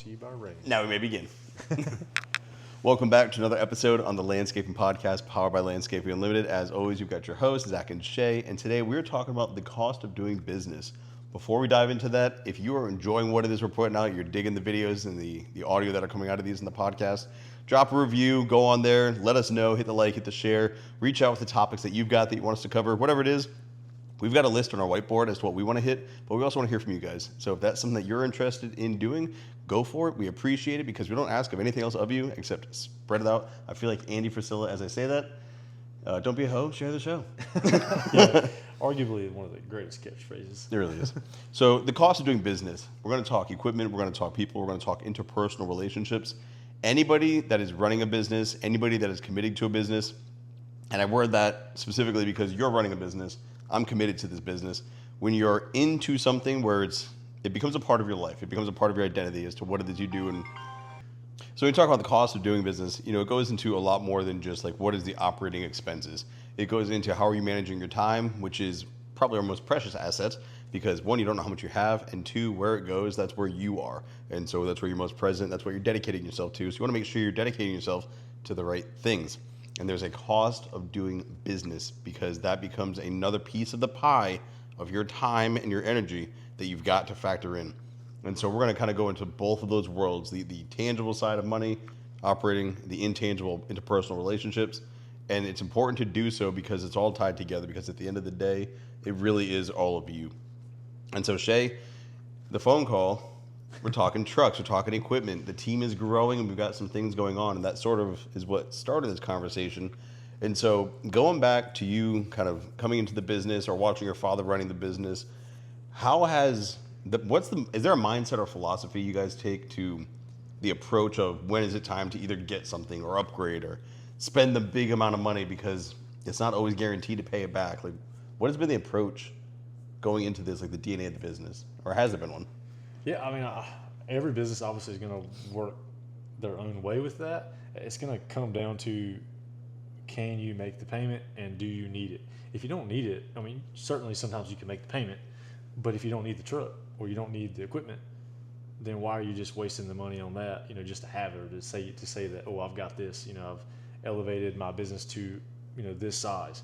To you by Ray. Now we may begin. Welcome back to another episode on the Landscaping Podcast, powered by Landscaping Unlimited. As always, you've got your hosts, Zach and Shay, and today we're talking about the cost of doing business. Before we dive into that, if you are enjoying what it is we're putting out, you're digging the videos and the audio that are coming out of these in the podcast, drop a review, go on there, let us know, hit the like, hit the share, reach out with the topics that you've got that you want us to cover, whatever it is. We've got a list on our whiteboard as to what we want to hit, but we also want to hear from you guys. So if that's something that you're interested in doing, go for it. We appreciate it because we don't ask of anything else of you except spread it out. I feel like Andy Frisilla as I say that. Don't be a hoe, share the show. Yeah, arguably one of the greatest catchphrases. It really is. So the cost of doing business, we're going to talk equipment, we're going to talk people, we're going to talk interpersonal relationships. Anybody that is running a business, anybody that is committing to a business, and I word that specifically because you're running a business, I'm committed to this business. When you're into something where it becomes a part of your life, it becomes a part of your identity as to what it is you do. And so when we talk about the cost of doing business, it goes into a lot more than just like what is the operating expenses. It goes into how are you managing your time, which is probably our most precious asset because one, you don't know how much you have, and two, where it goes, that's where you are. And so that's where you're most present, that's what you're dedicating yourself to. So you want to make sure you're dedicating yourself to the right things. And there's a cost of doing business because that becomes another piece of the pie of your time and your energy that you've got to factor in. And so we're going to kind of go into both of those worlds, the tangible side of money, operating, the intangible interpersonal relationships. And it's important to do so because it's all tied together because at the end of the day, it really is all of you. And so Shay, the phone call, we're talking trucks, we're talking equipment. The team is growing and we've got some things going on. And that sort of is what started this conversation. And so going back to you kind of coming into the business or watching your father running the business, how has, is there a mindset or philosophy you guys take to the approach of when is it time to either get something or upgrade or spend the big amount of money because it's not always guaranteed to pay it back? Like, what has been the approach going into this, like the DNA of the business? Or has there been one? Yeah, I mean, every business obviously is going to work their own way with that. It's going to come down to can you make the payment and do you need it? If you don't need it, I mean, certainly sometimes you can make the payment, but if you don't need the truck or you don't need the equipment, then why are you just wasting the money on that, just to have it or to say that, oh, I've got this, I've elevated my business to, this size.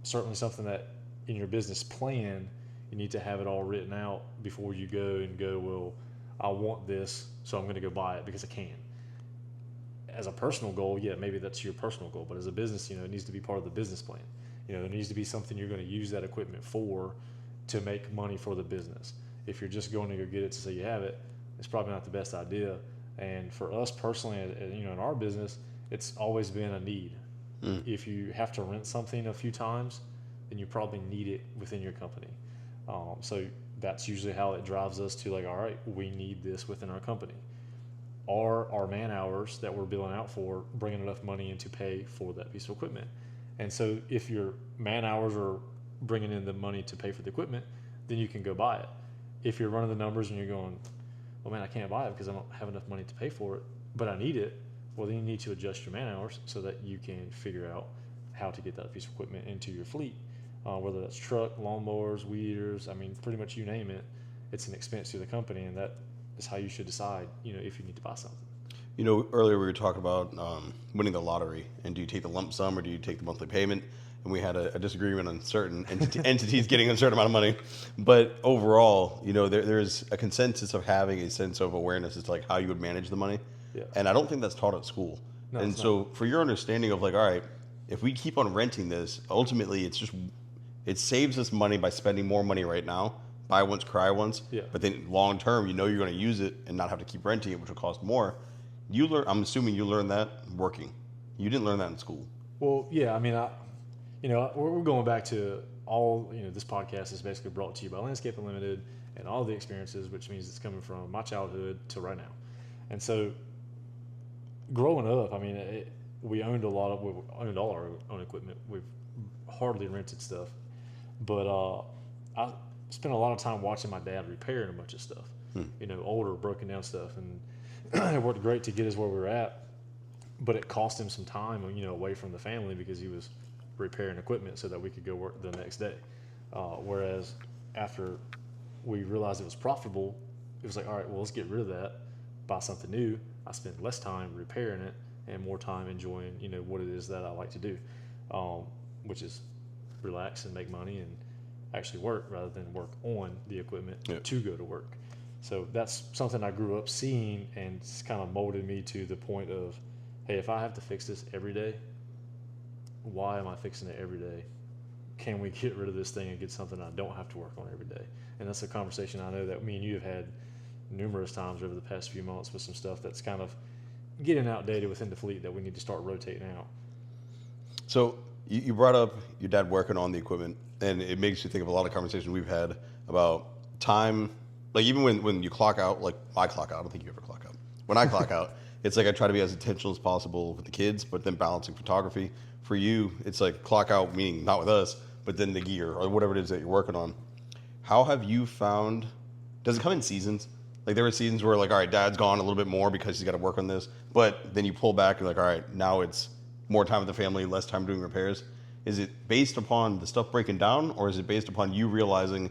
Certainly something that in your business plan, you need to have it all written out before you go, well, I want this, so I'm going to go buy it because I can. As a personal goal, yeah, maybe that's your personal goal, but as a business, it needs to be part of the business plan. There needs to be something you're going to use that equipment for to make money for the business. If you're just going to go get it to say you have it, it's probably not the best idea. And for us personally, in our business, it's always been a need. If you have to rent something a few times, then you probably need it within your company. So that's usually how it drives us to like, all right, we need this within our company. Are our man hours that we're billing out for bringing enough money in to pay for that piece of equipment? And so if your man hours are bringing in the money to pay for the equipment, then you can go buy it. If you're running the numbers and you're going, well, man, I can't buy it because I don't have enough money to pay for it, but I need it, well, then you need to adjust your man hours so that you can figure out how to get that piece of equipment into your fleet. Whether that's truck, lawnmowers, weed eaters, I mean, pretty much you name it, it's an expense to the company, and that is how you should decide, if you need to buy something. Earlier we were talking about winning the lottery, and do you take the lump sum or do you take the monthly payment? And we had a disagreement on certain entities getting a certain amount of money. But overall, there's a consensus of having a sense of awareness as to like how you would manage the money. Yeah. And I don't think that's taught at school. No, and so for your understanding of like, all right, if we keep on renting this, ultimately it saves us money by spending more money right now. Buy once, cry once. Yeah. But then long term, you're going to use it and not have to keep renting it, which will cost more. I'm assuming you learned that working. You didn't learn that in school. Well, yeah, I mean, we're going back to all, this podcast is basically brought to you by Landscape Unlimited and all the experiences, which means it's coming from my childhood to right now. And so growing up, I mean, we owned all our own equipment. We've hardly rented stuff, but I spent a lot of time watching my dad repairing a bunch of stuff, older broken down stuff, and it worked great to get us where we were at, but it cost him some time, away from the family because he was repairing equipment so that we could go work the next day. Whereas after we realized it was profitable, it was like, all right, well, let's get rid of that buy something new, I spend less time repairing it and more time enjoying, what it is that I like to do, which is relax and make money and actually work rather than work on the equipment to go to work. So that's something I grew up seeing, and it's kind of molded me to the point of, hey, if I have to fix this every day, why am I fixing it every day? Can we get rid of this thing and get something I don't have to work on every day? And that's a conversation I know that me and you have had numerous times over the past few months with some stuff that's kind of getting outdated within the fleet that we need to start rotating out. So you brought up your dad working on the equipment, and it makes you think of a lot of conversations we've had about time. Like even when you clock out, like I clock out, I don't think you ever clock out. When I clock out, it's like I try to be as intentional as possible with the kids, but then balancing photography. For you, it's like clock out, meaning not with us, but then the gear or whatever it is that you're working on. How have you found, does it come in seasons? Like there were seasons where like, all right, dad's gone a little bit more because he's got to work on this, but then you pull back and like, all right, now it's more time with the family, less time doing repairs. Is it based upon the stuff breaking down, or is it based upon you realizing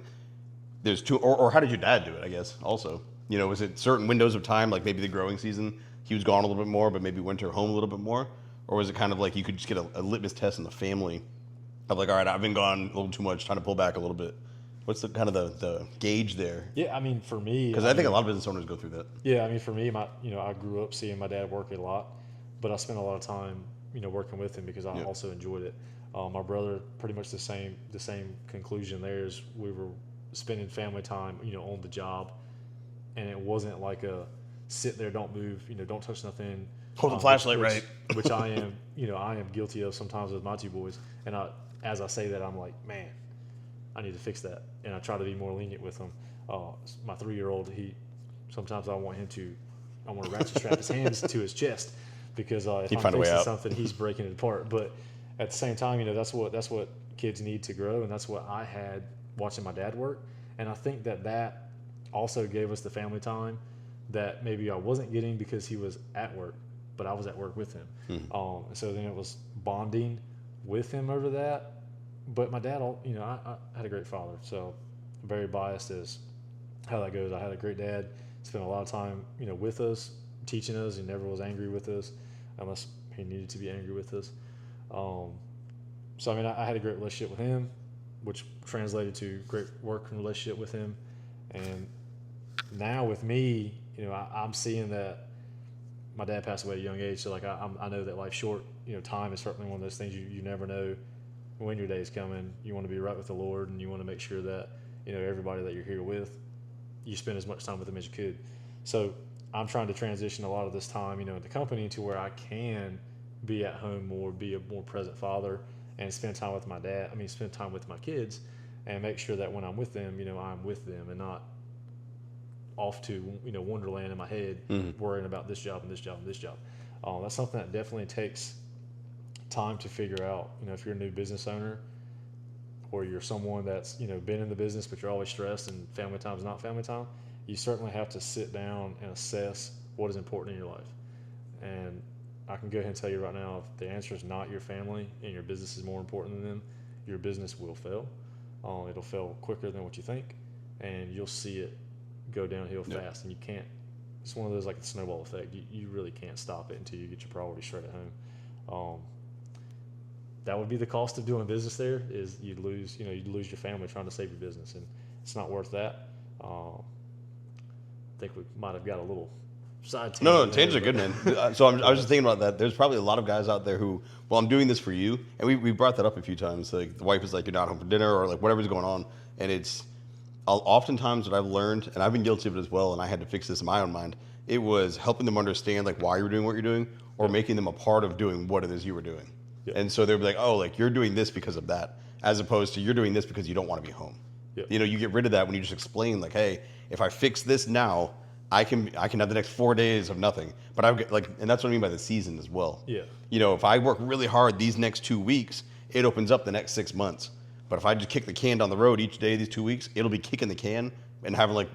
there's two, or how did your dad do it, I guess, also? Was it certain windows of time, like maybe the growing season, he was gone a little bit more, but maybe winter home a little bit more? Or was it kind of like you could just get a litmus test in the family of like, all right, I've been gone a little too much, trying to pull back a little bit? What's the kind of the gauge there? Yeah, I mean, for me, because I think a lot of business owners go through that. Yeah, I mean, for me, I grew up seeing my dad work a lot, but I spent a lot of time, working with him because I also enjoyed it. My brother, pretty much the same conclusion there is we were spending family time, on the job, and it wasn't like a sit there, don't move, don't touch nothing. Hold the flashlight right. Which I am, I am guilty of sometimes with my two boys. And as I say that, I'm like, man, I need to fix that. And I try to be more lenient with him. My 3-year-old, sometimes I want to ratchet strap his hands to his chest because if I'm fixing something, he's breaking it apart. But at the same time, that's what kids need to grow, and that's what I had watching my dad work. And I think that also gave us the family time that maybe I wasn't getting because he was at work, but I was at work with him. So then it was bonding with him over that. But my dad, I had a great father, so I'm very biased as how that goes. I had a great dad, spent a lot of time, with us, teaching us. He never was angry with us unless he needed to be angry with us. So, I mean, I had a great relationship with him, which translated to great working relationship with him. And now with me, I'm seeing that my dad passed away at a young age. So, like, I know that life's short. Time is certainly one of those things you never know when your day's coming. You want to be right with the Lord, and you want to make sure that, everybody that you're here with, you spend as much time with them as you could. So I'm trying to transition a lot of this time, in the company to where I can be at home more, be a more present father, and spend time with spend time with my kids, and make sure that when I'm with them, I'm with them and not off to, Wonderland in my head, worrying about this job and this job and this job. That's something that definitely takes time to figure out. If you're a new business owner, or you're someone that's been in the business but you're always stressed and family time is not family time, you certainly have to sit down and assess what is important in your life. And I can go ahead and tell you right now, if the answer is not your family and your business is more important than them, your business will fail. It'll fail quicker than what you think, and you'll see it go downhill fast. And you can't, it's one of those like the snowball effect. You really can't stop it until you get your priorities straight at home. That would be the cost of doing business there, is you'd lose your family trying to save your business, and it's not worth that. I think we might have got a little side tangent. No, tangents are good, man. So I was just thinking about that. There's probably a lot of guys out there who, well, I'm doing this for you, and we brought that up a few times. Like the wife is like, you're not home for dinner, or like whatever's going on, and it's oftentimes what I've learned, and I've been guilty of it as well, and I had to fix this in my own mind. It was helping them understand like why you were doing what you're doing, or making them a part of doing what it is you were doing. Yep. And so they'd be like, oh, like you're doing this because of that, as opposed to you're doing this because you don't want to be home. Yep. You get rid of that when you just explain like, hey, if I fix this now, I can have the next 4 days of nothing. But I've like, and that's what I mean by the season as well. Yeah. If I work really hard these next 2 weeks, it opens up the next 6 months. But if I just kick the can down the road each day these 2 weeks, it'll be kicking the can and having like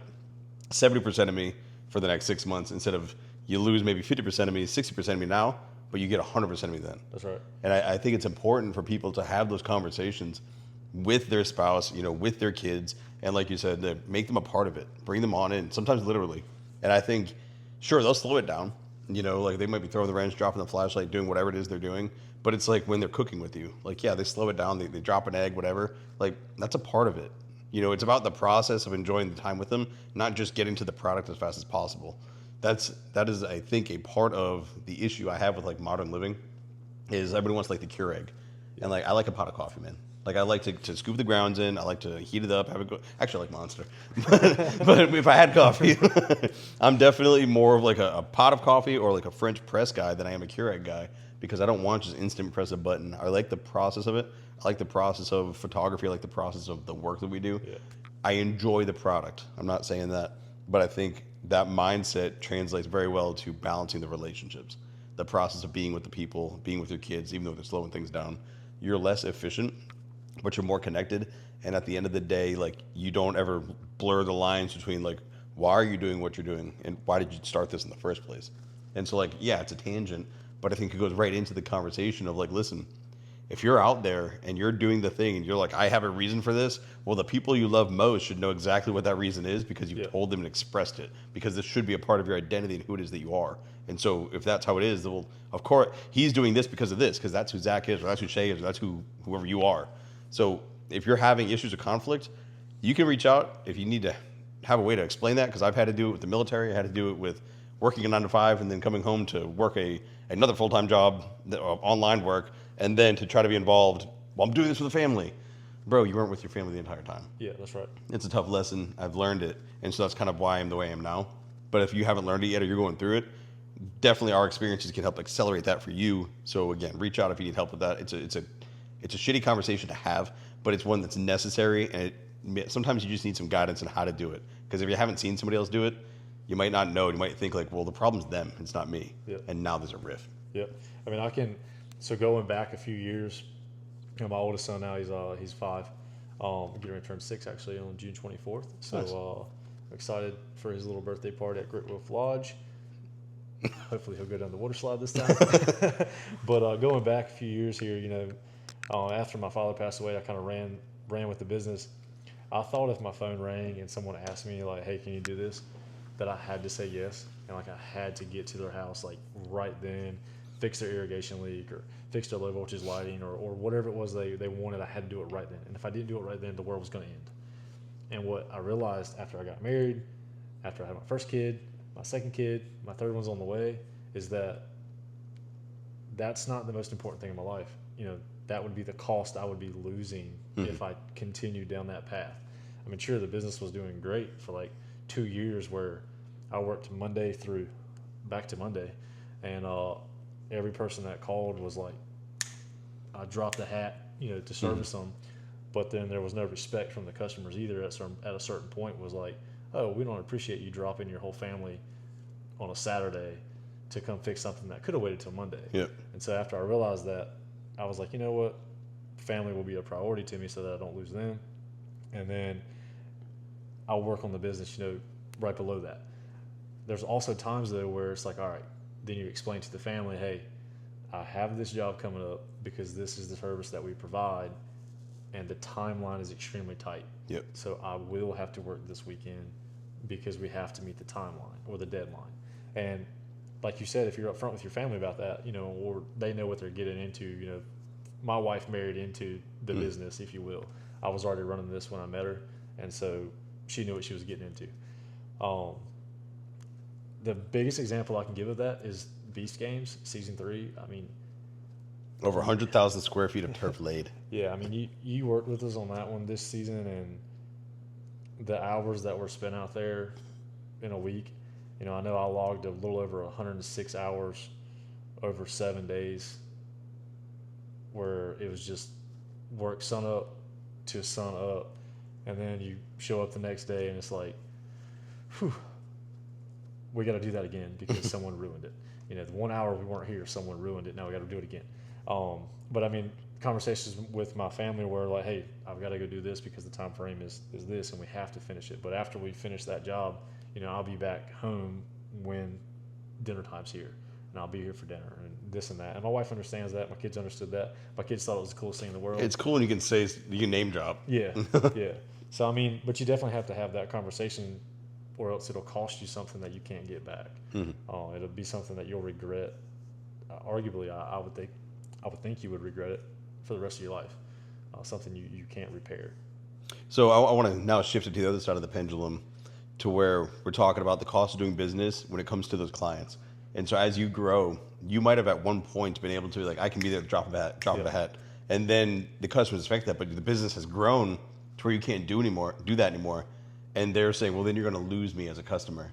70% of me for the next 6 months, instead of you lose maybe 50% of me, 60% of me now, but you get 100% of me then. That's right. And I think it's important for people to have those conversations with their spouse, with their kids, and like you said, to make them a part of it, bring them on in, sometimes literally. And I think Sure, they'll slow it down. You know, like they might be throwing the wrench, dropping the flashlight, doing whatever it is they're doing. But it's like when they're cooking with you, like, yeah, they slow it down, they drop an egg, whatever. Like, that's a part of it. You know, it's about the process of enjoying the time with them, not just getting to the product as fast as possible. That is, I think, a part of the issue I have with like modern living is everybody wants like the Keurig, and like I like a pot of coffee, man. Like I like to scoop the grounds in. I like to heat it up. Have it go. Actually, I like Monster, but if I had coffee, I'm definitely more of like a pot of coffee or like a French press guy than I am a Keurig guy because I don't want just instant press a button. I like the process of it. I like the process of photography. I like the process of the work that we do. Yeah. I enjoy the product. I'm not saying that, but I think that mindset translates very well to balancing the relationships. The process of being with the people, being with your kids, even though they're slowing things down. You're less efficient, but you're more connected. And at the end of the day, like you don't ever blur the lines between like, why are you doing what you're doing and why did you start this in the first place? And so like, yeah, it's a tangent, but I think it goes right into the conversation of like, listen, if you're out there and you're doing the thing and you're like, I have a reason for this, well, the people you love most should know exactly what that reason is because you've Yeah. told them and expressed it because this should be a part of your identity and who it is that you are. And so if that's how it is, well, of course, he's doing this because of this, because that's who Zach is, or that's who Shay is, or that's whoever you are. So if you're having issues of conflict, you can reach out if you need to have a way to explain that, because I've had to do it with the military. I had to do it with working a 9 to 5 and then coming home to work another full-time job, online work, and then to try to be involved. Well, I'm doing this with a family. Bro, you weren't with your family the entire time. Yeah, that's right. It's a tough lesson. I've learned it. And so that's kind of why I'm the way I am now. But if you haven't learned it yet or you're going through it, definitely our experiences can help accelerate that for you. So again, reach out if you need help with that. It's a shitty conversation to have, but it's one that's necessary. And sometimes you just need some guidance on how to do it. Because if you haven't seen somebody else do it, you might not know. You might think like, well, the problem's them. It's not me. Yep. And now there's a rift. Yep. I mean, so going back a few years, you know, my oldest son now, he's 5. Getting ready to turn 6 actually on June 24th. So Nice. I'm excited for his little birthday party at Great Wolf Lodge. Hopefully he'll go down the water slide this time. But going back a few years here, you know, after my father passed away, I kind of ran with the business. I thought if my phone rang and someone asked me like, "Hey, can you do this?" that I had to say yes, and like I had to get to their house like right then, fix their irrigation leak or fix their low voltage lighting or whatever it was they wanted. I had to do it right then, and if I didn't do it right then, the world was going to end. And what I realized after I got married, after I had my first kid, my second kid, my third one's on the way, is that that's not the most important thing in my life. You know, that would be the cost I would be losing if I continued down that path. I mean, sure, the business was doing great for like 2 years where I worked Monday through back to Monday, and every person that called was like, I dropped the hat, you know, to service them. But then there was no respect from the customers either. At a certain point, was like, oh, we don't appreciate you dropping your whole family on a Saturday to come fix something that could have waited till Monday. Yep. And so after I realized that, I was like, you know what, family will be a priority to me so that I don't lose them. And then I'll work on the business, you know, right below that. There's also times though where it's like, all right, then you explain to the family, hey, I have this job coming up because this is the service that we provide, and the timeline is extremely tight. Yep. So I will have to work this weekend because we have to meet the timeline or the deadline. And like you said, if you're upfront with your family about that, you know, or they know what they're getting into, you know, my wife married into the business, if you will. I was already running this when I met her, and so she knew what she was getting into. The biggest example I can give of that is Beast Games Season 3. I mean, Over 100,000 square feet of turf laid. yeah, I mean, you worked with us on that one this season, and the hours that were spent out there in a week, you know, I know I logged a little over 106 hours over 7 days where it was just work sun up to sun up, and then you show up the next day and it's like, whew, we got to do that again because someone ruined it. You know, the 1 hour we weren't here, someone ruined it. Now we got to do it again. But I mean, conversations with my family were like, hey, I've got to go do this because the time frame is this and we have to finish it. But after we finish that job, you know, I'll be back home when dinner time's here, and I'll be here for dinner and this and that. And my wife understands that. My kids understood that. My kids thought it was the coolest thing in the world. It's cool when you can say, you can name drop. Yeah, yeah. So, I mean, but you definitely have to have that conversation or else it'll cost you something that you can't get back. It'll be something that you'll regret. Arguably, I would think you would regret it for the rest of your life. Something you can't repair. So I want to now shift it to the other side of the pendulum, to where we're talking about the cost of doing business when it comes to those clients. And so as you grow, you might have at one point been able to be like, I can be there at the drop of a hat. And then the customers expect that, but the business has grown to where you can't do that anymore. And they're saying, well, then you're going to lose me as a customer.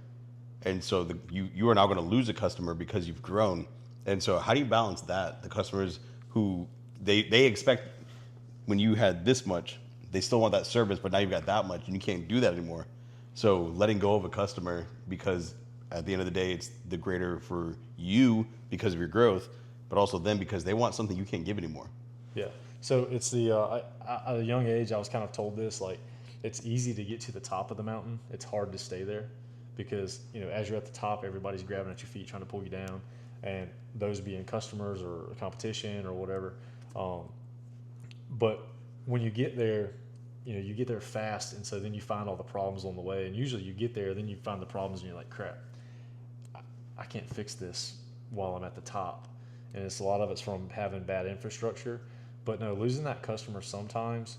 And so you are now going to lose a customer because you've grown. And so how do you balance that? The customers who they expect, when you had this much, they still want that service, but now you've got that much and you can't do that anymore. So letting go of a customer, because at the end of the day, it's the greater for you because of your growth, but also them because they want something you can't give anymore. Yeah. So it's at a young age, I was kind of told this, like, it's easy to get to the top of the mountain. It's hard to stay there because, as you're at the top, everybody's grabbing at your feet, trying to pull you down, and those being customers or competition or whatever. But when you get there, you get there fast, and so then you find all the problems on the way. And usually you get there, then you find the problems, and you're like, crap, I can't fix this while I'm at the top. And a lot of it's from having bad infrastructure. But no, losing that customer sometimes,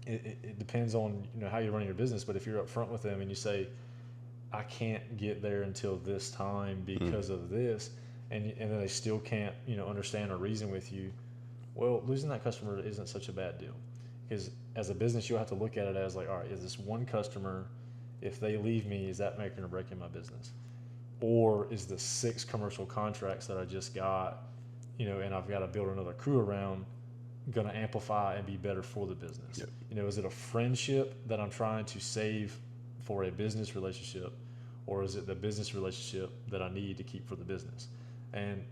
it depends on how you're running your business. But if you're upfront with them and you say, I can't get there until this time because of this, and then they still can't understand or reason with you, well, losing that customer isn't such a bad deal. Because as a business, you'll have to look at it as like, all right, is this one customer, if they leave me, is that making or breaking my business? Or is the 6 commercial contracts that I just got, and I've got to build another crew around, going to amplify and be better for the business? Yep. Is it a friendship that I'm trying to save for a business relationship, or is it the business relationship that I need to keep for the business? And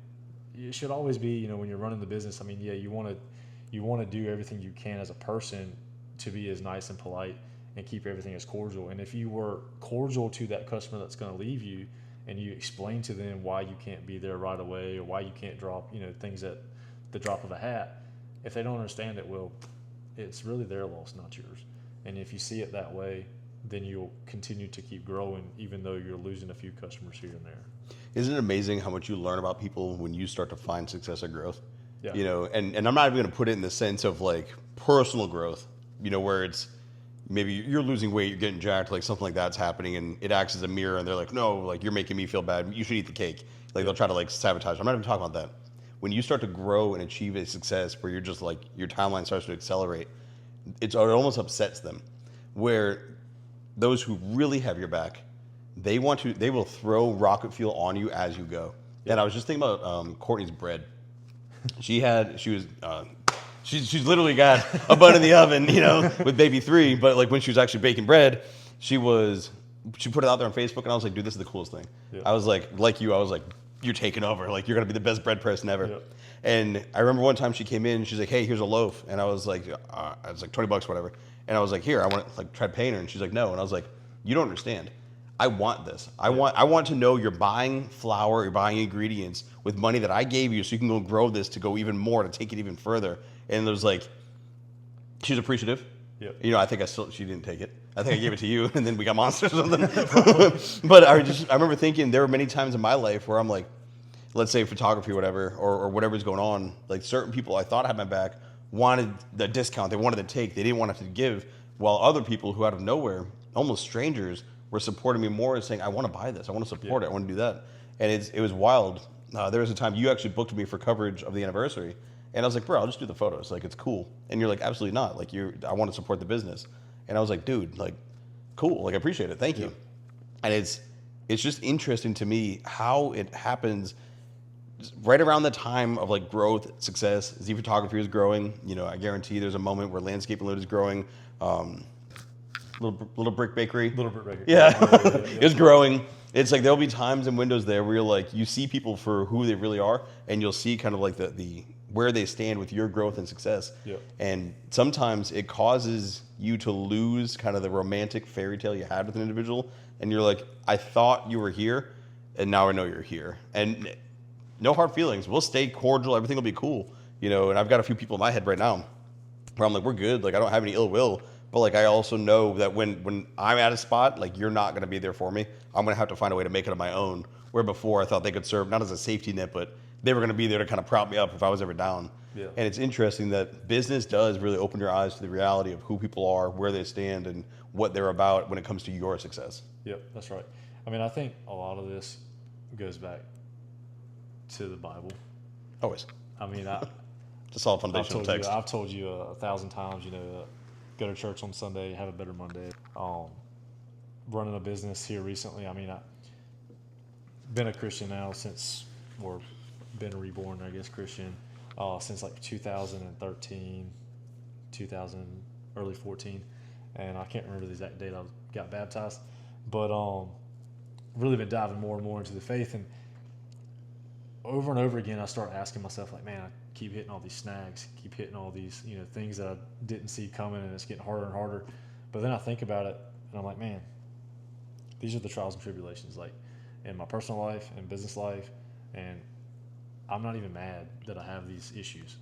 it should always be, when you're running the business, I mean, yeah, you want to do everything you can as a person to be as nice and polite and keep everything as cordial. And if you were cordial to that customer that's going to leave you, and you explain to them why you can't be there right away, or why you can't drop, things at the drop of a hat, if they don't understand it, well, it's really their loss, not yours. And if you see it that way, then you'll continue to keep growing, even though you're losing a few customers here and there. Isn't it amazing how much you learn about people when you start to find success or growth? Yeah. And I'm not even going to put it in the sense of like personal growth, where it's maybe you're losing weight, you're getting jacked, like something like that's happening, and it acts as a mirror, and they're like, no, like you're making me feel bad, you should eat the cake. Like they'll try to like sabotage. I'm not even talking about that. When you start to grow and achieve a success where you're just like, your timeline starts to accelerate, it almost upsets them. Where those who really have your back, they will throw rocket fuel on you as you go. And I was just thinking about Courtney's bread. She's literally got a bun in the oven, with baby 3. But like when she was actually baking bread, she put it out there on Facebook, and I was like, dude, this is the coolest thing. Yeah. I was like you, I was like, you're taking over. Like you're gonna be the best bread person ever. Yeah. And I remember one time she came in, she's like, hey, here's a loaf, and I was like, it's like $20, whatever. And I was like, here, I want to like try paying her, and she's like, no. And I was like, you don't understand. I want this. I want to know you're buying flour, you're buying ingredients with money that I gave you, so you can go grow this to go even more, to take it even further. And it was like, she's appreciative. Yep. I think she didn't take it. I think I gave it to you, and then we got monsters or something. But I remember thinking there were many times in my life where I'm like, let's say photography or whatever, or whatever's going on, like certain people I thought had my back wanted the discount, they wanted to take, they didn't want to give, while other people who out of nowhere, almost strangers, were supporting me more and saying, I want to buy this, I want to support it, I want to do that. And it was wild. There was a time you actually booked me for coverage of the anniversary, and I was like, bro, I'll just do the photos, like it's cool. And you're like, absolutely not, like I want to support the business. And I was like, dude, like cool, like I appreciate it, thank you. And it's just interesting to me how it happens right around the time of like growth, success. Z Photography is growing. I guarantee there's a moment where Landscape Unlimited is growing. Little Brick Bakery. Yeah. It's growing. It's like there'll be times and windows there where you're like, you see people for who they really are, and you'll see kind of like the where they stand with your growth and success. Yeah. And sometimes it causes you to lose kind of the romantic fairy tale you had with an individual, and you're like, I thought you were here, and now I know you're here. And no hard feelings. We'll stay cordial. Everything will be cool. And I've got a few people in my head right now where I'm like, we're good. Like I don't have any ill will. But like I also know that when I'm at a spot, like you're not going to be there for me. I'm going to have to find a way to make it on my own. Where before I thought they could serve not as a safety net, but they were going to be there to kind of prop me up if I was ever down. Yeah. And it's interesting that business does really open your eyes to the reality of who people are, where they stand, and what they're about when it comes to your success. Yep, that's right. I mean, I think a lot of this goes back to the Bible. Always. I mean, It's a solid foundational text. I've told you 1,000 times, go to church on Sunday, have a better Monday. Running a business here recently, I mean, I've been a Christian now or been reborn, I guess, Christian, since like 2013, early 14. And I can't remember the exact date I got baptized. But really been diving more and more into the faith. And over and over again, I start asking myself, like, man, I keep hitting all these snags, keep hitting all these, things that I didn't see coming, and it's getting harder and harder. But then I think about it, and I'm like, man, these are the trials and tribulations, like in my personal life and business life. And I'm not even mad that I have these issues,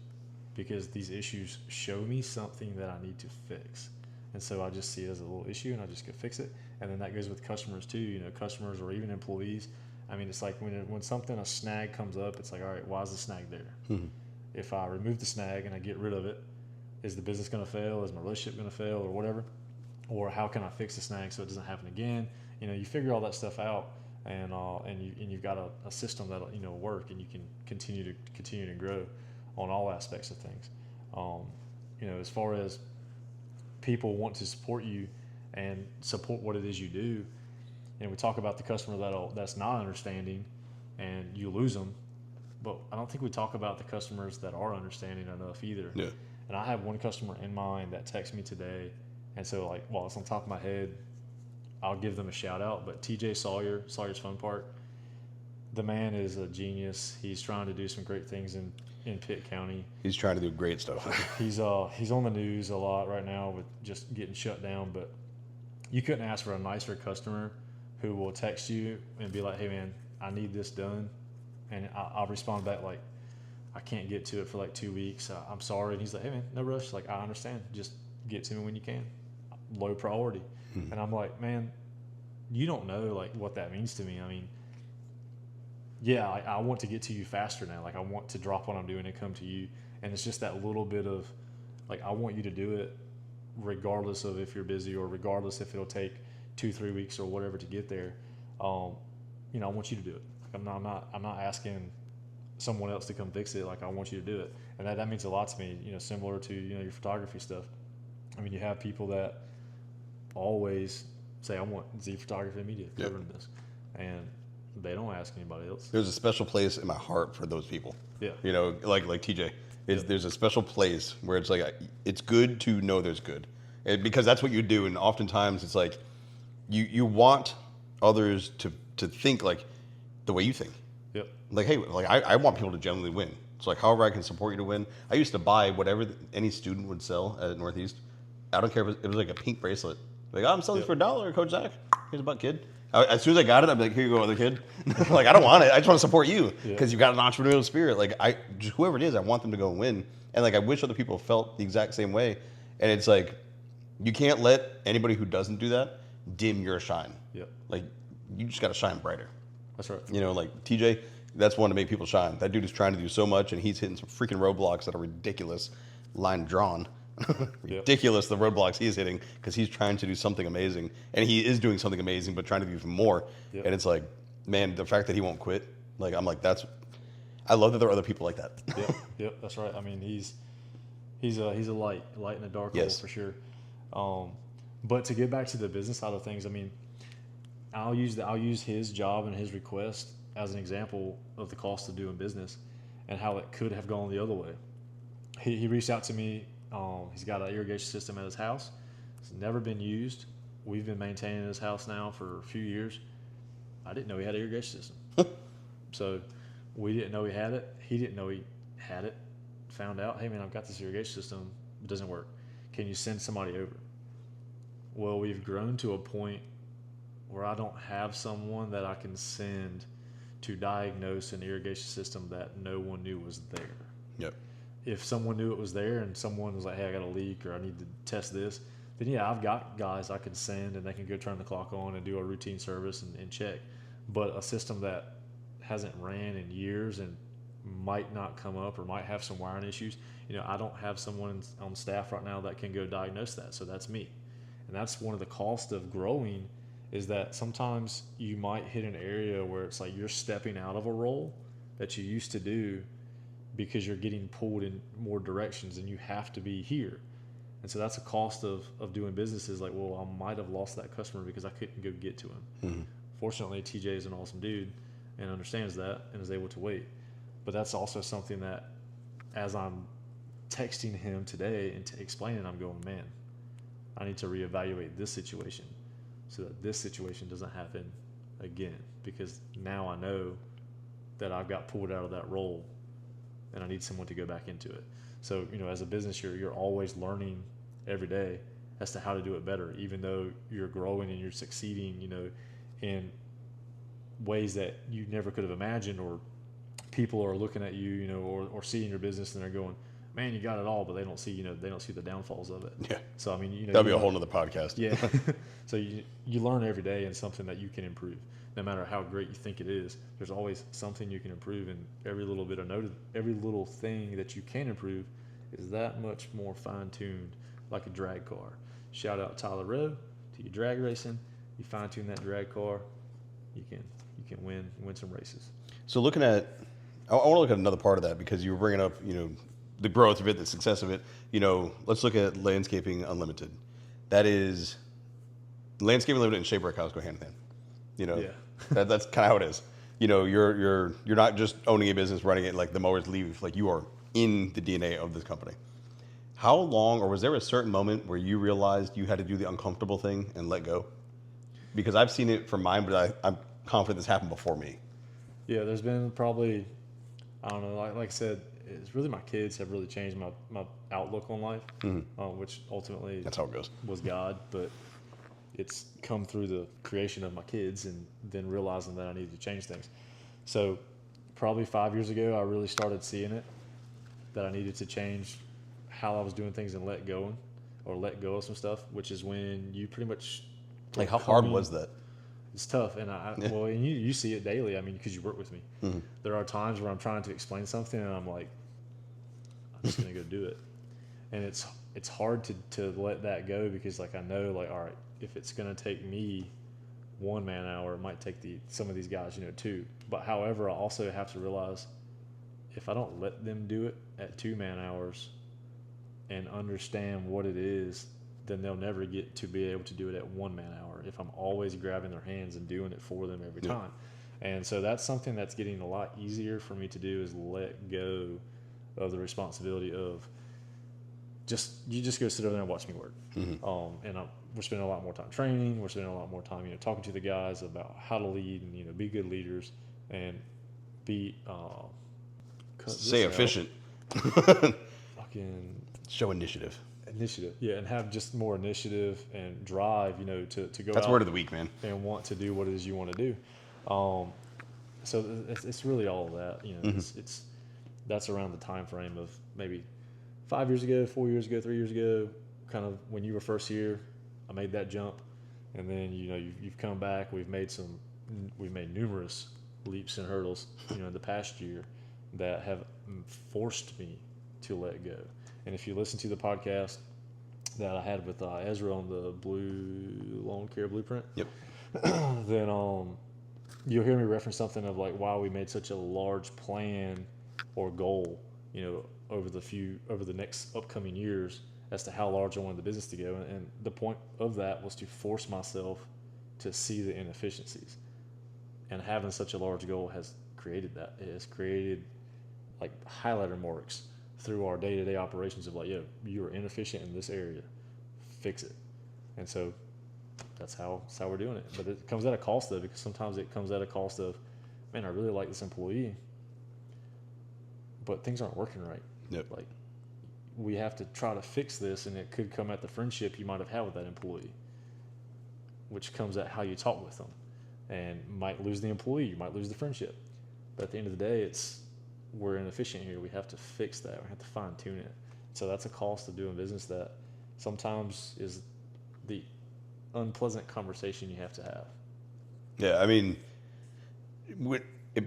because these issues show me something that I need to fix. And so I just see it as a little issue, and I just go fix it. And then that goes with customers too, customers or even employees. I mean, it's like when a snag comes up, it's like, all right, why is the snag there? Mm-hmm. If I remove the snag and I get rid of it, is the business going to fail? Is my relationship going to fail, or whatever? Or how can I fix the snag so it doesn't happen again? You figure all that stuff out, and you've got a system that'll work, and you can continue to grow on all aspects of things. As far as people want to support you and support what it is you do, we talk about the customer that's not understanding, and you lose them. But I don't think we talk about the customers that are understanding enough either. Yeah. And I have one customer in mind that texted me today, and so like while it's on top of my head, I'll give them a shout out. But TJ Sawyer's Fun Park, the man is a genius. He's trying to do some great things in Pitt County. He's trying to do great stuff. He's on the news a lot right now with just getting shut down. But you couldn't ask for a nicer customer who will text you and be like, hey man, I need this done. And I'll respond back like, I can't get to it for like 2 weeks. I'm sorry. And he's like, hey man, no rush. Like, I understand. Just get to me when you can. Low priority. And I'm like, man, you don't know like what that means to me. I mean, yeah, I want to get to you faster now. Like, I want to drop what I'm doing and come to you. And it's just that little bit of like, I want you to do it regardless of if you're busy, or regardless if it'll take 2-3 weeks or whatever to get there. I want you to do it. Like, I'm not asking someone else to come fix it. Like, I want you to do it. And that means a lot to me, similar to, your photography stuff. I mean, you have people that always say, I want Z Photography Media covering this. And they don't ask anybody else. There's a special place in my heart for those people. Yeah. Like TJ. There's a special place where it's like, it's good to know there's good. Because that's what you do. And oftentimes it's like, you want others to think like the way you think. Yep. Like, hey, like I want people to genuinely win. It's like, however I can support you to win. I used to buy whatever any student would sell at Northeast. I don't care if it was like a pink bracelet. Like, I'm selling for $1, Coach Zach. Here's a buck, kid. As soon as I got it, I'm like, here you go, other kid. Like, I don't want it. I just want to support you because you've got an entrepreneurial spirit. Like, whoever it is, I want them to go win. And like, I wish other people felt the exact same way. And it's like, you can't let anybody who doesn't do that dim your shine. Yep. Like, you just got to shine brighter. That's right. Like TJ, that's one to make people shine. That dude is trying to do so much, and he's hitting some freaking roadblocks that are ridiculous. Line drawn. Ridiculous, the roadblocks he's hitting, because he's trying to do something amazing. And he is doing something amazing, but trying to do even more. Yep. And it's like, man, the fact that he won't quit, like, I'm like, I love that there are other people like that. Yep, that's right. I mean, he's a light in the dark hole for sure. But to get back to the business side of things, I mean, I'll use his job and his request as an example of the cost of doing business and how it could have gone the other way. He reached out to me. He's got an irrigation system at his house. It's never been used. We've been maintaining his house now for a few years. I didn't know he had an irrigation system. So we didn't know he had it. He didn't know he had it. Found out, hey man, I've got this irrigation system. It doesn't work. Can you send somebody over? Well, we've grown to a point where I don't have someone that I can send to diagnose an irrigation system that no one knew was there. Yep. If someone knew it was there and someone was like, hey, I got a leak or I need to test this, then yeah, I've got guys I can send and they can go turn the clock on and do a routine service and check. But a system that hasn't ran in years and might not come up or might have some wiring issues, I don't have someone on staff right now that can go diagnose that. So that's me. And that's one of the costs of growing, is that sometimes you might hit an area where it's like you're stepping out of a role that you used to do because you're getting pulled in more directions and you have to be here. And so that's a cost of doing business, is like, well, I might have lost that customer because I couldn't go get to him. Mm-hmm. Fortunately, TJ is an awesome dude and understands that and is able to wait. But that's also something that, as I'm texting him today and explaining, I'm going, man, I need to reevaluate this situation so that this situation doesn't happen again, because now I know that I've got pulled out of that role and I need someone to go back into it. So, as a business, you're always learning every day as to how to do it better, even though you're growing and you're succeeding, in ways that you never could have imagined, or people are looking at you, or seeing your business and they're going, man, you got it all, but they don't see, they don't see the downfalls of it. Yeah. So, I mean, that'll be a whole nother podcast. Yeah. So you learn every day, and something that you can improve. No matter how great you think it is, there's always something you can improve, and every little bit of every little thing that you can improve is that much more fine-tuned, like a drag car. Shout out Tyler Rowe to your drag racing. You fine-tune that drag car, you can win some races. So I want to look at another part of that, because you were bringing up, the growth of it, the success of it. Let's look at Landscaping Unlimited. That is, Landscaping Unlimited and Shape Brick House go hand in hand. Yeah. That's kind of how it is. You're not just owning a business, running it like the mowers leave. Like, you are in the DNA of this company. How long, or was there a certain moment where you realized you had to do the uncomfortable thing and let go? Because I've seen it from mine, but I'm confident this happened before me. Yeah, there's been probably, I don't know, like I said, it's really my kids have really changed my outlook on life, which ultimately That's how it goes. was God, but it's come through the creation of my kids and then realizing that I needed to change things. So probably 5 years ago, I really started seeing it, that I needed to change how I was doing things and let go of some stuff, which is when you pretty much, like, how hard was that? It's tough, and well, and you see it daily. I mean, because you work with me. Mm-hmm. There are times where I'm trying to explain something, and I'm like, I'm just gonna go do it, and it's hard to let that go, because like I know, like, all right, if it's gonna take me 1 man hour, it might take some of these guys 2. But however, I also have to realize, if I don't let them do it at 2 man hours and understand what it is, then they'll never get to be able to do it at 1 man hour if I'm always grabbing their hands and doing it for them every time. And so that's something that's getting a lot easier for me to do, is let go of the responsibility of you just go sit over there and watch me work. Mm-hmm. And we're spending a lot more time training. We're spending a lot more time, talking to the guys about how to lead and, be good leaders and be, Say efficient. Fucking show initiative. Yeah, and have just more initiative and drive, to go. That's out word of the week, man. And want to do what it is you want to do. So it's really all of that. It's that's around the time frame of maybe 5 years ago, 4 years ago, 3 years ago, kind of when you were first here. I made that jump, and then you've come back. We've made numerous leaps and hurdles, in the past year that have forced me to let go. And if you listen to the podcast that I had with Ezra on the Blue Lawn Care Blueprint, yep, then you'll hear me reference something of like why we made such a large plan or goal, over the next upcoming years as to how large I wanted the business to go. And the point of that was to force myself to see the inefficiencies. And having such a large goal has created that. It has created like highlighter marks through our day-to-day operations of like, yo, you are inefficient in this area, fix it. And so that's how we're doing it. But it comes at a cost, though, because sometimes it comes at a cost of, man, I really like this employee, but things aren't working right. Yep. Like, we have to try to fix this, and it could come at the friendship you might have had with that employee, which comes at how you talk with them, and might lose the employee, you might lose the friendship. But at the end of the day, we're inefficient here. We have to fix that. We have to fine tune it. So that's a cost of doing business that sometimes is the unpleasant conversation you have to have. Yeah, I mean,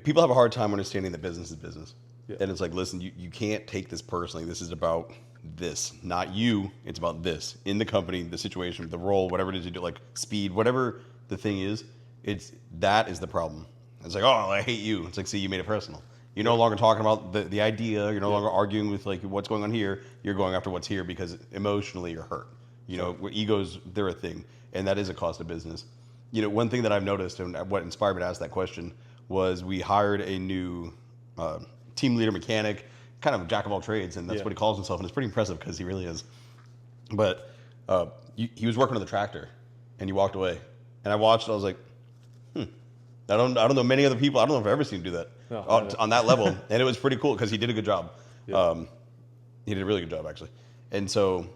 people have a hard time understanding that business is business. Yeah. And it's like, listen, you can't take this personally. This is about this, not you. It's about this in the company, the situation, the role, whatever it is you do, like speed, whatever the thing is. That is the problem. It's like, oh, I hate you. It's like, see, you made it personal. You're no longer talking about the idea. You're no longer arguing with like what's going on here. You're going after what's here because emotionally you're hurt. You know, where egos, they're a thing, and that is a cost of business. You know, one thing that I've noticed and what inspired me to ask that question was we hired a new team leader mechanic, kind of a jack of all trades, and that's what he calls himself, and it's pretty impressive because he really is. But he was working on the tractor, and he walked away, and I watched. And I was like, I don't know many other people. I don't know if I've ever seen him do that on that level, and it was pretty cool because he did a good job. Yeah. He did a really good job actually, and so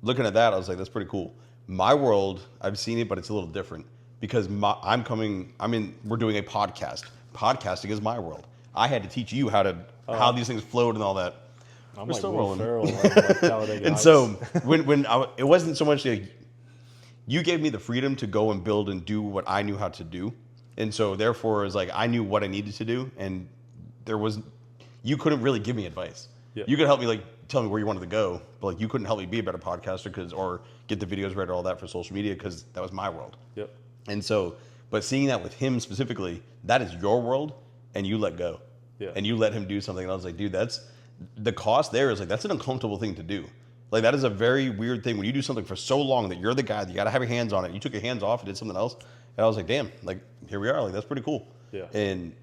looking at that, I was like, that's pretty cool. My world, I've seen it, but it's a little different because we're doing a podcast. Podcasting is my world. I had to teach you how these things flowed and all that. I'm We're like still Will rolling. Ferrell, like Talladega And Nights. so it wasn't so much like you gave me the freedom to go and build and do what I knew how to do. And so therefore it's like I knew what I needed to do, and you couldn't really give me advice. Yep. You could help me like tell me where you wanted to go, but like you couldn't help me be a better podcaster or get the videos ready or all that for social media because that was my world. Yep. And so, but seeing that with him specifically, that is your world, and you let go. Yeah. And you let him do something. And I was like, dude, that's the cost there is like that's an uncomfortable thing to do. Like that is a very weird thing when you do something for so long that you're the guy that you got to have your hands on it. You took your hands off and did something else, and I was like, damn, like here we are. Like that's pretty cool. Yeah. And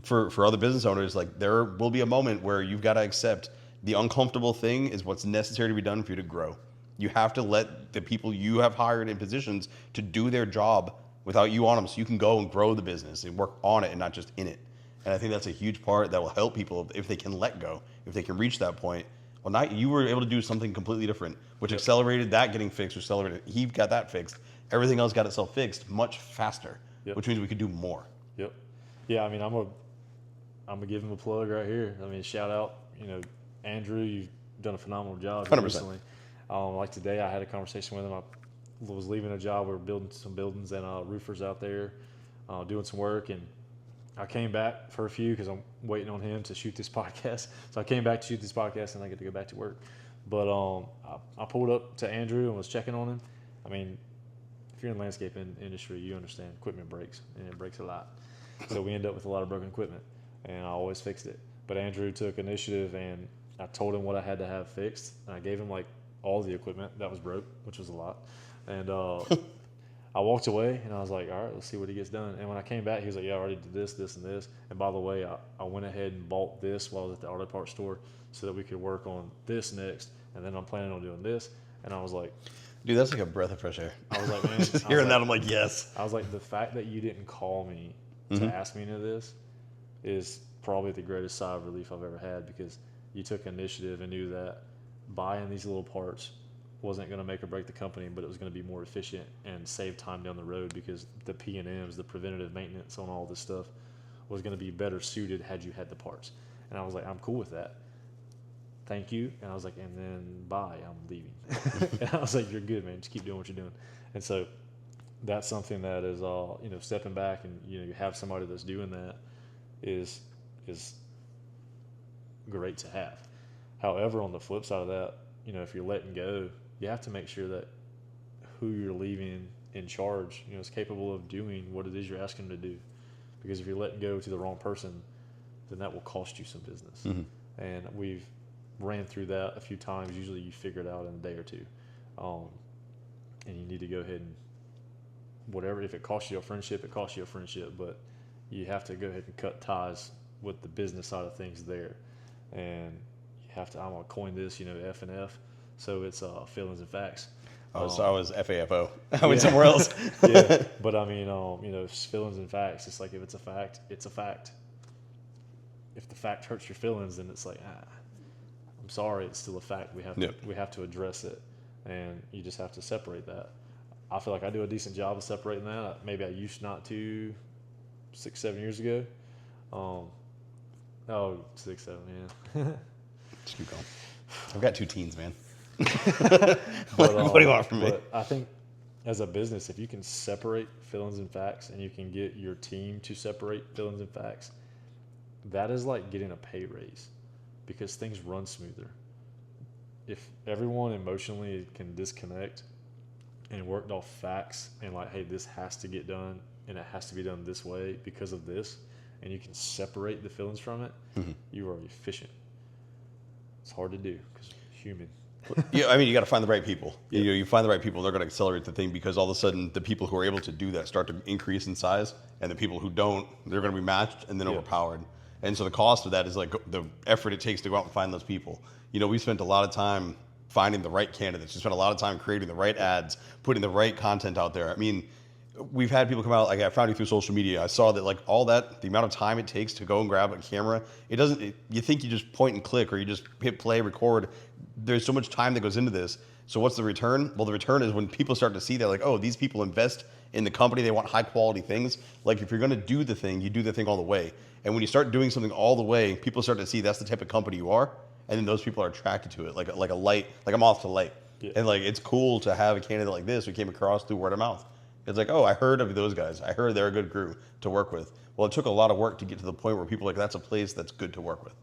for other business owners, like there will be a moment where you've got to accept the uncomfortable thing is what's necessary to be done for you to grow. You have to let the people you have hired in positions to do their job without you on them, so you can go and grow the business and work on it and not just in it. And I think that's a huge part that will help people if they can let go, if they can reach that point. Well, now you were able to do something completely different, which accelerated that getting fixed, he got that fixed. Everything else got itself fixed much faster, which means we could do more. Yep. Yeah, I mean, I'm gonna give him a plug right here. I mean, shout out, Andrew, you've done a phenomenal job 100%. Recently. Like today, I had a conversation with him. I was leaving a job. We were building some buildings and roofers out there, doing some work, and I came back for a few because I'm waiting on him to shoot this podcast. So I came back to shoot this podcast, and I get to go back to work. But I pulled up to Andrew and was checking on him. I mean, if you're in the landscaping industry, you understand equipment breaks, and it breaks a lot. So we end up with a lot of broken equipment, and I always fixed it. But Andrew took initiative, and I told him what I had to have fixed, and I gave him like all the equipment that was broke, which was a lot. And I walked away, and I was like, all right, let's see what he gets done. And when I came back, he was like, yeah, I already did this, this, and this. And by the way, I went ahead and bought this while I was at the auto parts store so that we could work on this next. And then I'm planning on doing this. And I was like, dude, that's like a breath of fresh air. I was like, man. Just hearing that, I'm like, yes. I was like, the fact that you didn't call me to ask me into this is probably the greatest sigh of relief I've ever had, because you took initiative and knew that buying these little parts wasn't going to make or break the company, but it was going to be more efficient and save time down the road, because the P&Ms, the preventative maintenance on all this stuff, was going to be better suited had you had the parts. And I was like, I'm cool with that. Thank you. And I was like, and then bye, I'm leaving. And I was like, you're good, man. Just keep doing what you're doing. And so that's something that is stepping back, and you have somebody that's doing that is great to have. However, on the flip side of that, if you're letting go, you have to make sure that who you're leaving in charge, is capable of doing what it is you're asking them to do. Because if you're letting go to the wrong person, then that will cost you some business. Mm-hmm. And we've ran through that a few times. Usually you figure it out in a day or two. And you need to go ahead and whatever, if it costs you a friendship, it costs you a friendship, but you have to go ahead and cut ties with the business side of things there. And you have to, I'm going to coin this, F and F. So it's feelings and facts. Oh, so I was FAFO. I went somewhere else. Yeah, but I mean, feelings and facts. It's like if it's a fact, it's a fact. If the fact hurts your feelings, then it's like, I'm sorry, it's still a fact. We have to address it, and you just have to separate that. I feel like I do a decent job of separating that. Maybe I used not to 6-7 years ago. 6, 7, yeah. Just keep going. I've got 2 teens, man. What do you want from me? But I think as a business, if you can separate feelings and facts and you can get your team to separate feelings and facts, that is like getting a pay raise because things run smoother. If everyone emotionally can disconnect and worked off facts and like, hey, this has to get done and it has to be done this way because of this, and you can separate the feelings from it, you are efficient. It's hard to do because human. Yeah, I mean, you got to find the right people. Yeah. You find the right people, they're going to accelerate the thing because all of a sudden, the people who are able to do that start to increase in size, and the people who don't, they're going to be matched and then overpowered. And so the cost of that is like the effort it takes to go out and find those people. We spent a lot of time finding the right candidates. We spent a lot of time creating the right ads, putting the right content out there. I mean, we've had people come out, like I found you through social media. I saw that like all that, the amount of time it takes to go and grab a camera, you think you just point and click or you just hit play, record. There's so much time that goes into this. So what's the return? Well, the return is when people start to see that like, oh, these people invest in the company. They want high quality things. Like if you're going to do the thing, you do the thing all the way. And when you start doing something all the way, people start to see that's the type of company you are. And then those people are attracted to it, like a light, like a moth to light. Yeah. And like, it's cool to have a candidate like this who came across through word of mouth. It's like, oh, I heard of those guys. I heard they're a good crew to work with. Well, it took a lot of work to get to the point where people are like, that's a place that's good to work with.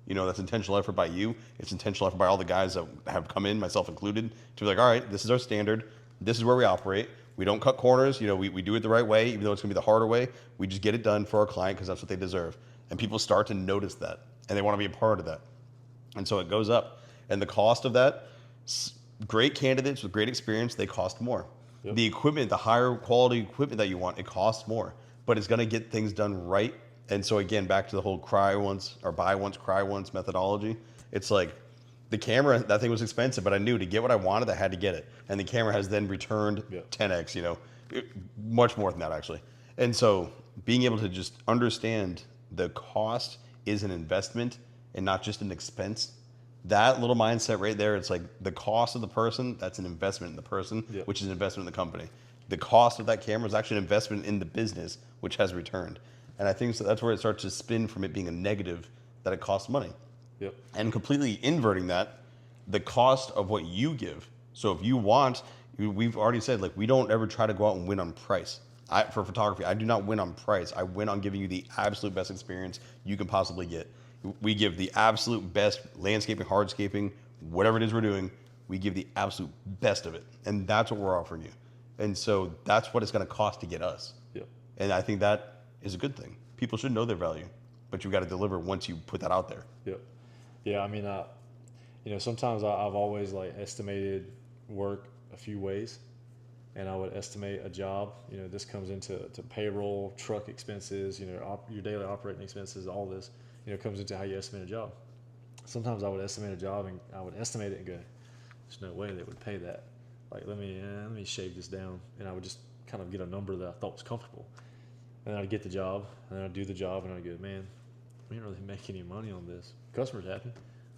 That's intentional effort by you. It's intentional effort by all the guys that have come in, myself included, to be like, all right, this is our standard. This is where we operate. We don't cut corners. We do it the right way, even though it's going to be the harder way. We just get it done for our client because that's what they deserve. And people start to notice that, and they want to be a part of that. And so it goes up. And the cost of that, great candidates with great experience, they cost more. Yep. The equipment, the higher quality equipment that you want, it costs more. But it's going to get things done right. And so again, back to the whole cry once or buy once, cry once methodology. It's like the camera, that thing was expensive, but I knew to get what I wanted, I had to get it. And the camera has then returned 10x, much more than that actually. And so being able to just understand the cost is an investment and not just an expense. That little mindset right there, it's like the cost of the person, that's an investment in the person, which is an investment in the company. The cost of that camera is actually an investment in the business, which has returned. And I think so that's where it starts to spin from it being a negative, that it costs money. Yep. And completely inverting that, the cost of what you give. So if you want, we've already said, like, we don't ever try to go out and win on price. For photography, I do not win on price. I win on giving you the absolute best experience you can possibly get. We give the absolute best landscaping, hardscaping, whatever it is we're doing, we give the absolute best of it. And that's what we're offering you. And so that's what it's going to cost to get us. Yep. And I think that is a good thing. People should know their value, but you've got to deliver once you put that out there. Yep. Yeah, I mean, sometimes I've always like estimated work a few ways, and I would estimate a job. This comes into payroll, truck expenses, your daily operating expenses, all this, comes into how you estimate a job. Sometimes I would estimate a job and I would estimate it and go, there's no way they would pay that. Like, let me shave this down, and I would just kind of get a number that I thought was comfortable. And then I'd get the job, and then I'd do the job, and I'd go, man, we didn't really make any money on this. Customers happy,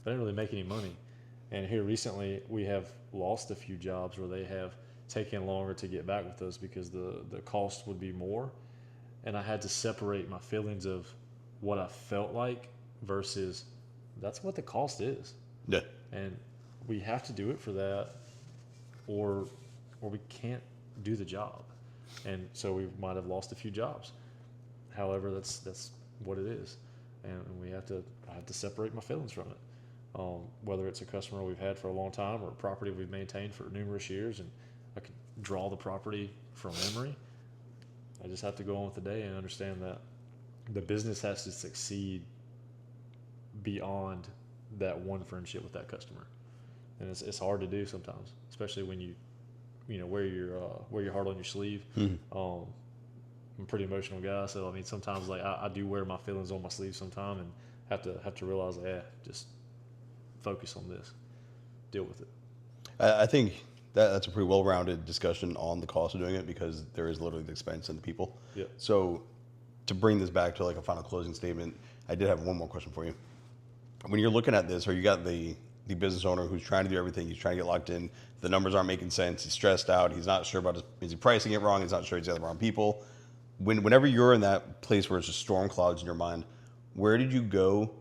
but I didn't really make any money. And here recently, we have lost a few jobs where they have taken longer to get back with us because the cost would be more. And I had to separate my feelings of what I felt like versus that's what the cost is. Yeah. And we have to do it for that, or we can't do the job. And so we might have lost a few jobs. However, that's what it is. And I have to separate my feelings from it. Whether it's a customer we've had for a long time or a property we've maintained for numerous years, and I can draw the property from memory. I just have to go on with the day and understand that the business has to succeed beyond that one friendship with that customer. And it's hard to do sometimes, especially when you wear your heart on your sleeve. Mm-hmm. I'm a pretty emotional guy, so I mean sometimes like I do wear my feelings on my sleeve sometime, and have to realize just focus on this, deal with it. I think that's a pretty well-rounded discussion on the cost of doing it, because there is literally the expense and the people. Yeah. So to bring this back to like a final closing statement, I did have one more question for you. When you're looking at this, or you got the business owner who's trying to do everything, he's trying to get locked in, the numbers aren't making sense, he's stressed out, he's not sure about is he pricing it wrong, he's not sure he's got the wrong people. Whenever you're in that place where it's just storm clouds in your mind, where did you go?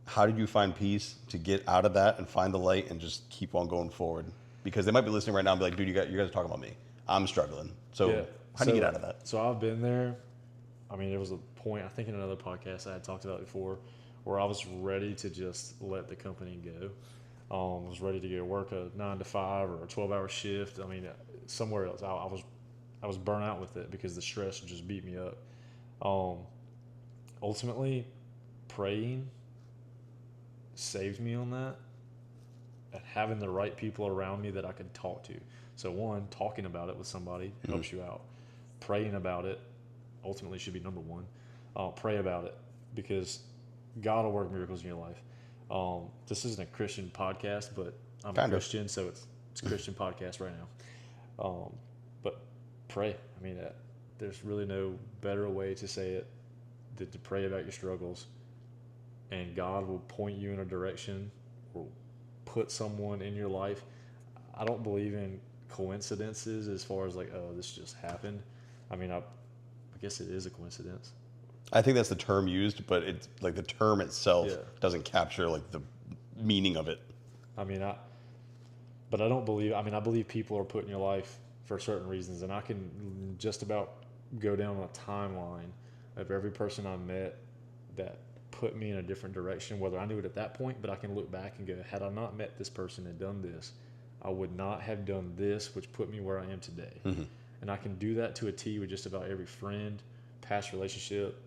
How did you find peace to get out of that and find the light and just keep on going forward? Because they might be listening right now and be like, dude, you guys are talking about me. I'm struggling. So Yeah. how do you get out of that? So I've been there. I mean, there was a point, I think in another podcast I had talked about before, where I was ready to just let the company go. Was ready to go work a 9 to 5 or a 12-hour shift. I mean, somewhere else. I was burnt out with it because the stress just beat me up. Um, Ultimately, praying saved me on that, and having the right people around me that I could talk to. So one, talking about it with somebody helps you out. Praying about it ultimately should be number one. Pray about it, because God will work miracles in your life. This isn't a Christian podcast, but I'm a Christian, so it's a Christian podcast right now. But pray. I mean, there's really no better way to say it than to pray about your struggles, and God will point you in a direction or put someone in your life. I don't believe in coincidences as far as like, oh, this just happened. I mean, I guess it is a coincidence. I think that's the term used, but it's like the term itself doesn't capture like the meaning of it. I mean, but I don't believe. I mean, I believe people are put in your life for certain reasons, and I can just about go down a timeline of every person I met that put me in a different direction, whether I knew it at that point, but I can look back and go, had I not met this person and done this, I would not have done this, which put me where I am today. Mm-hmm. And I can do that to a T with just about every friend, past relationship,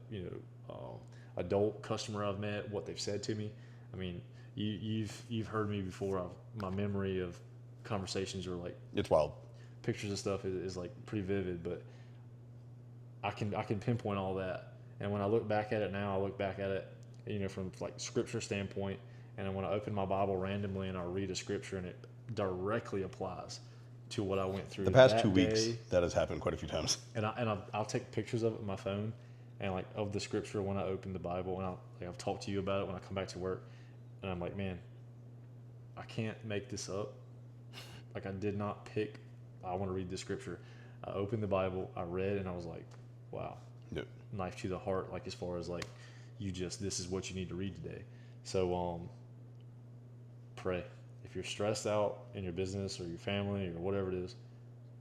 adult customer I've met, what they've said to me. I mean, you've heard me before. My memory of conversations are like, it's wild. Pictures of stuff is like pretty vivid, but I can pinpoint all that. And when I look back at it now, I look back at it, from like scripture standpoint. And then when I open my Bible randomly and I read a scripture and it directly applies to what I went through the past 2 weeks, that has happened quite a few times. And I'll take pictures of it with my phone, and like of the scripture when I open the Bible, and I've talked to you about it when I come back to work, and I'm like, man, I can't make this up. Like, I did not pick, I want to read this scripture. I opened the Bible, I read, and I was like, wow, knife to the heart. Like, as far as like, this is what you need to read today. So pray. If you're stressed out in your business or your family or whatever it is,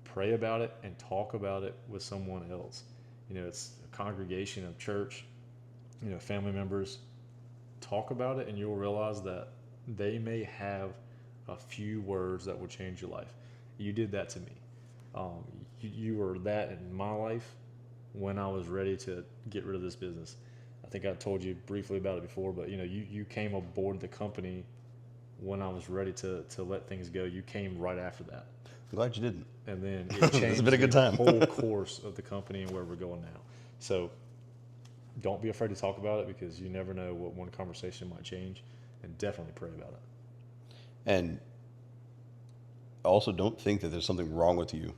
pray about it and talk about it with someone else. It's a congregation of church, family members. Talk about it, and you'll realize that they may have a few words that will change your life. You did that to me. You were that in my life when I was ready to get rid of this business. I think I told you briefly about it before, but you came aboard the company when I was ready to let things go. You came right after that. I'm glad you didn't. And then it changed it's been a good time. The whole course of the company and where we're going now. So don't be afraid to talk about it, because you never know what one conversation might change, and definitely pray about it. And also don't think that there's something wrong with you,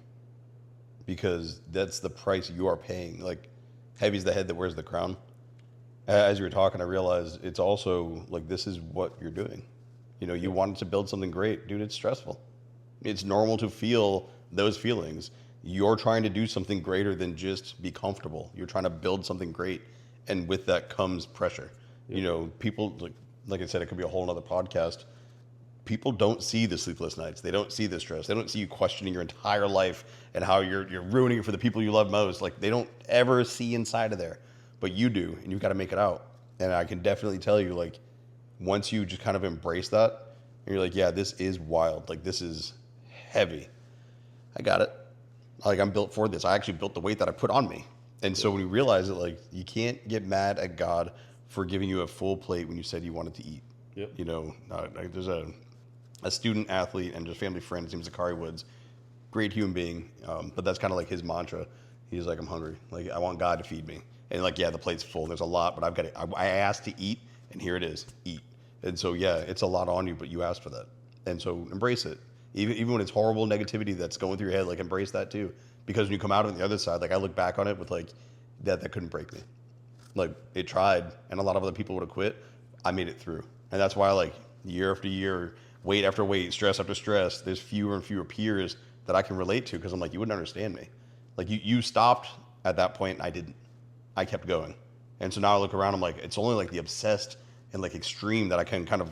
because that's the price you are paying. Like, heavy's the head that wears the crown. As you were talking, I realized it's also like, this is what you're doing. You wanted to build something great. Dude, it's stressful. It's normal to feel those feelings. You're trying to do something greater than just be comfortable. You're trying to build something great. And with that comes pressure. People, like I said, it could be a whole other podcast. People don't see the sleepless nights. They don't see the stress. They don't see you questioning your entire life and how you're ruining it for the people you love most. Like, they don't ever see inside of there. But you do, and you've got to make it out. And I can definitely tell you, like, once you just kind of embrace that, and you're like, yeah, this is wild. Like, this is heavy. I got it. Like, I'm built for this. I actually built the weight that I put on me. And so when you realize it, like, you can't get mad at God for giving you a full plate when you said you wanted to eat. Yep. There's a student athlete and just family friend. His name's Zachary Woods. Great human being. But that's kind of like his mantra. He's like, I'm hungry. Like, I want God to feed me. And like, yeah, the plate's full. There's a lot, but I've got it. I asked to eat, and here it is. Eat. And so, yeah, it's a lot on you, but you asked for that. And so embrace it. Even when it's horrible negativity that's going through your head, like, embrace that too. Because when you come out on the other side, like, I look back on it with like, that couldn't break me. Like, it tried, and a lot of other people would have quit. I made it through. And that's why, like, year after year, weight after weight, stress after stress, there's fewer and fewer peers that I can relate to, because I'm like, you wouldn't understand me. Like, you stopped at that point, and I didn't. I kept going. And so now I look around, I'm like, it's only like the obsessed and like extreme that I can kind of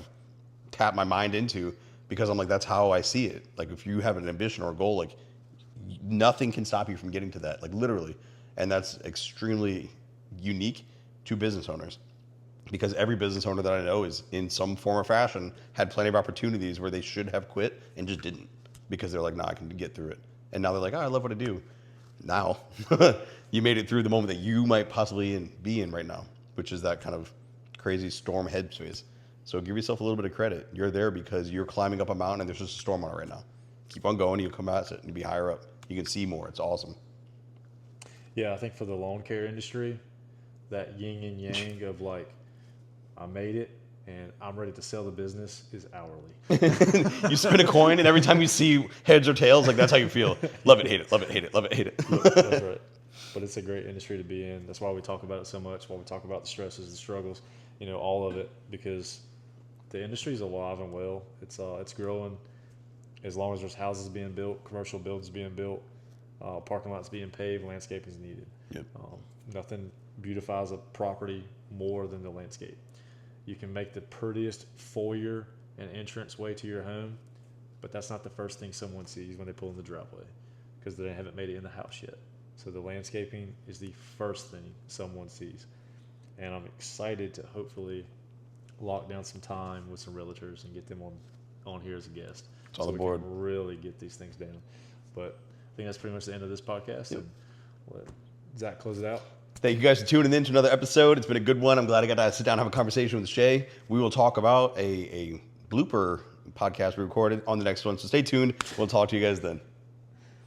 tap my mind into, because I'm like, that's how I see it. Like, if you have an ambition or a goal, like, nothing can stop you from getting to that, like literally. And that's extremely unique to business owners, because every business owner that I know is in some form or fashion had plenty of opportunities where they should have quit and just didn't, because they're like, nah, I can get through it. And now they're like, oh, I love what I do. Now you made it through the moment that you might possibly be in right now, which is that kind of crazy storm headspace. So give yourself a little bit of credit. You're there because you're climbing up a mountain and there's just a storm on it right now. Keep on going. You'll come past it and you'll be higher up. You can see more. It's awesome. Yeah, I think for the lawn care industry, that yin and yang of like, I made it and I'm ready to sell the business is hourly. You spin a coin and every time you see heads or tails, like that's how you feel. Love it, hate it, love it, hate it, love it, hate it. That's right. But it's a great industry to be in. That's why we talk about it so much, why we talk about the stresses, the struggles, all of it, because the industry is alive and well. It's growing. As long as there's houses being built, commercial buildings being built, parking lots being paved, landscaping is needed. Yep. Nothing beautifies a property more than the landscape. You can make the prettiest foyer and entrance way to your home, but that's not the first thing someone sees when they pull in the driveway, because they haven't made it in the house yet. So the landscaping is the first thing someone sees. And I'm excited to hopefully lock down some time with some realtors and get them on here as a guest. It's on so the board. We can really get these things down. But I think that's pretty much the end of this podcast. Yep. And let Zach close it out. Thank you guys for tuning in to another episode. It's been a good one. I'm glad I got to sit down and have a conversation with Shay. We will talk about a blooper podcast we recorded on the next one. So stay tuned. We'll talk to you guys then.